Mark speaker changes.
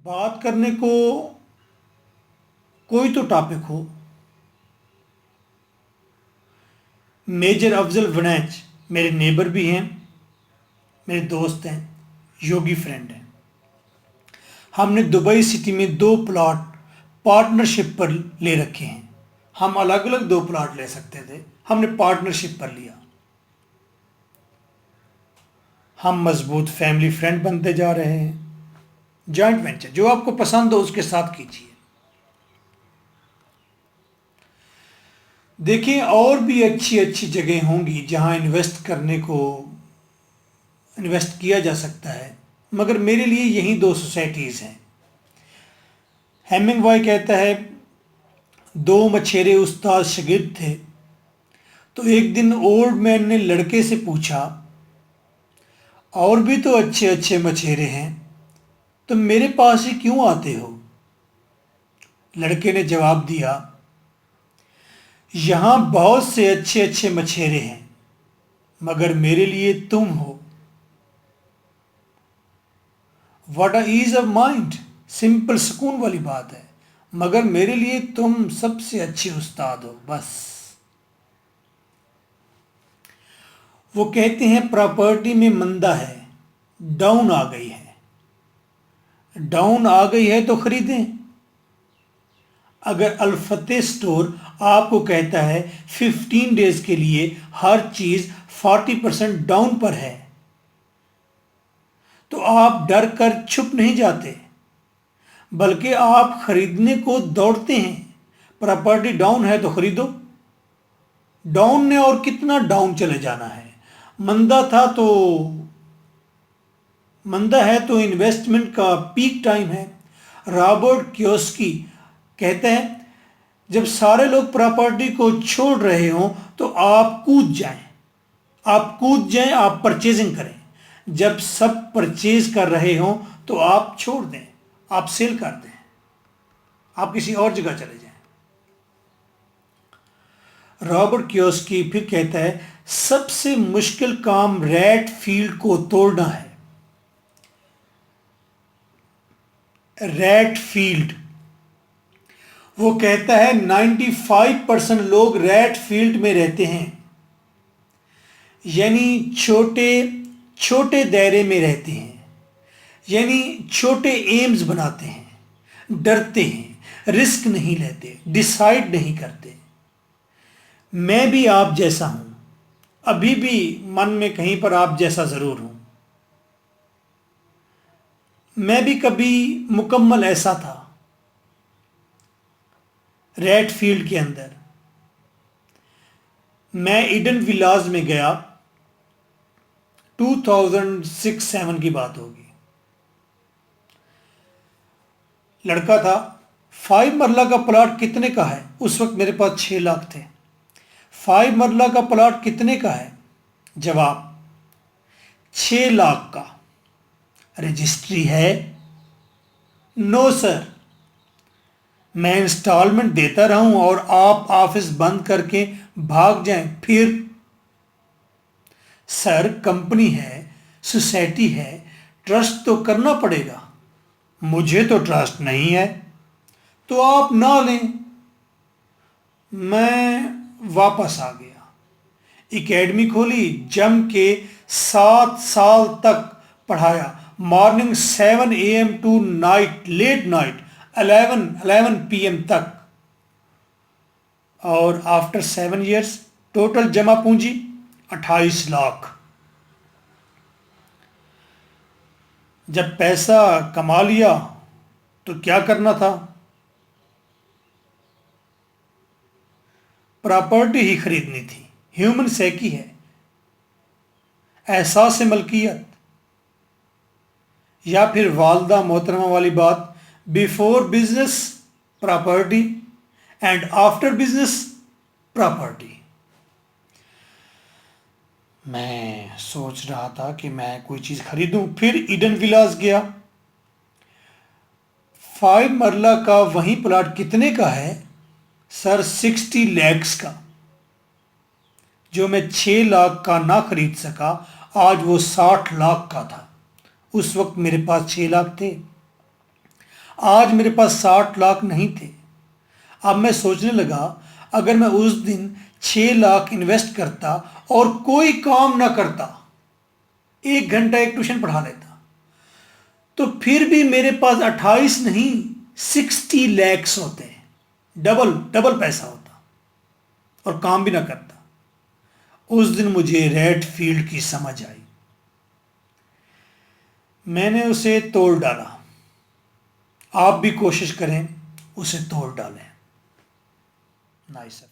Speaker 1: बात करने को कोई तो टॉपिक हो। मेजर अफजल वनैच मेरे नेबर भी हैं, मेरे दोस्त हैं, योगी फ्रेंड हैं। हमने दुबई सिटी में 2 प्लॉट पार्टनरशिप पर ले रखे हैं। हम अलग अलग 2 प्लॉट ले सकते थे, हमने पार्टनरशिप पर लिया। हम मजबूत फैमिली फ्रेंड बनते जा रहे हैं। जॉइंट वेंचर जो आपको पसंद हो उसके साथ कीजिए। देखिए, और भी अच्छी अच्छी जगह होंगी जहां इन्वेस्ट किया जा सकता है, मगर मेरे लिए यही 2 सोसाइटीज़ हैं। हेमिंगवाई कहता है, 2 मछेरे उस्ताद शागिर्द थे, तो एक दिन ओल्ड मैन ने लड़के से पूछा, और भी तो अच्छे अच्छे मछेरे हैं, तुम मेरे पास ही क्यों आते हो? लड़के ने जवाब दिया, यहां बहुत से अच्छे अच्छे मछेरे हैं, मगर मेरे लिए तुम हो। What a ease of mind, simple सुकून वाली बात है, मगर मेरे लिए तुम सबसे अच्छे उस्ताद हो बस। वो कहते हैं प्रॉपर्टी में मंदा है, डाउन आ गई है। डाउन आ गई है तो खरीदें। अगर अल्फतेह स्टोर आपको कहता है 15 डेज के लिए हर चीज 40% डाउन पर है, तो आप डर कर छुप नहीं जाते, बल्कि आप खरीदने को दौड़ते हैं। प्रॉपर्टी डाउन है तो खरीदो। डाउन ने और कितना डाउन चले जाना है। मंदा है तो इन्वेस्टमेंट का पीक टाइम है। रॉबर्ट कियोस्की कहते हैं, जब सारे लोग प्रॉपर्टी को छोड़ रहे हों तो आप कूद जाएं, आप परचेजिंग करें। जब सब परचेज कर रहे हों तो आप छोड़ दें, आप सेल कर दें, आप किसी और जगह चले जाएं। रॉबर्ट कियोस्की फिर कहता है, सबसे मुश्किल काम रैट फील्ड को तोड़ना है। रैट फील्ड, वो कहता है 95% लोग रैट फील्ड में रहते हैं, यानी छोटे छोटे दायरे में रहते हैं, यानी छोटे एम्स बनाते हैं, डरते हैं, रिस्क नहीं लेते, डिसाइड नहीं करते। मैं भी आप जैसा हूं, अभी भी मन में कहीं पर आप जैसा जरूर हूं। मैं भी कभी मुकम्मल ऐसा था रैट फील्ड के अंदर। मैं ईडन विलाज में गया, 2006-7 की बात होगी। लड़का था, 5 मरला का प्लॉट कितने का है? उस वक्त मेरे पास 6 लाख थे। 5 मरला का प्लॉट कितने का है? जवाब, 6 लाख का। रजिस्ट्री है? No sir. मैं इंस्टॉलमेंट देता रहूं और आप ऑफिस बंद करके भाग जाएं फिर? सर, कंपनी है, सोसाइटी है, ट्रस्ट तो करना पड़ेगा। मुझे तो ट्रस्ट नहीं है, तो आप ना लें। मैं वापस आ गया, एकेडमी खोली, जम के 7 साल तक पढ़ाया। Morning 7 AM to night, late night 11 PM तक। और आफ्टर 7 years टोटल जमा पूंजी 28 लाख। जब पैसा कमा लिया तो क्या करना था? प्रॉपर्टी ही खरीदनी थी। ह्यूमन साइकी है, एहसास मलकियत, या फिर वालदा मोहतरमा वाली बात, before business property and after business property. मैं सोच रहा था कि मैं कोई चीज खरीदूं, फिर ईडन विलास गया। 5 मरला का वही प्लॉट कितने का है? सर, 60 lakhs का। जो मैं 6 लाख का ना खरीद सका, आज वो 60 लाख का था। उस वक्त मेरे पास 6 लाख थे। आज मेरे पास 60 लाख नहीं थे। अब मैं सोचने लगा, अगर मैं उस दिन 6 लाख इन्वेस्ट करता और कोई काम ना करता, 1 घंटा एक ट्यूशन पढ़ा लेता, तो फिर भी मेरे पास 28 नहीं 60 लैक्स होते। डबल डबल पैसा होता और काम भी ना करता। उस दिन मुझे रेडफील्ड की समझ आई। मैंने उसे तोड़ डाला। आप भी कोशिश करें, उसे तोड़ डालें। नाइस।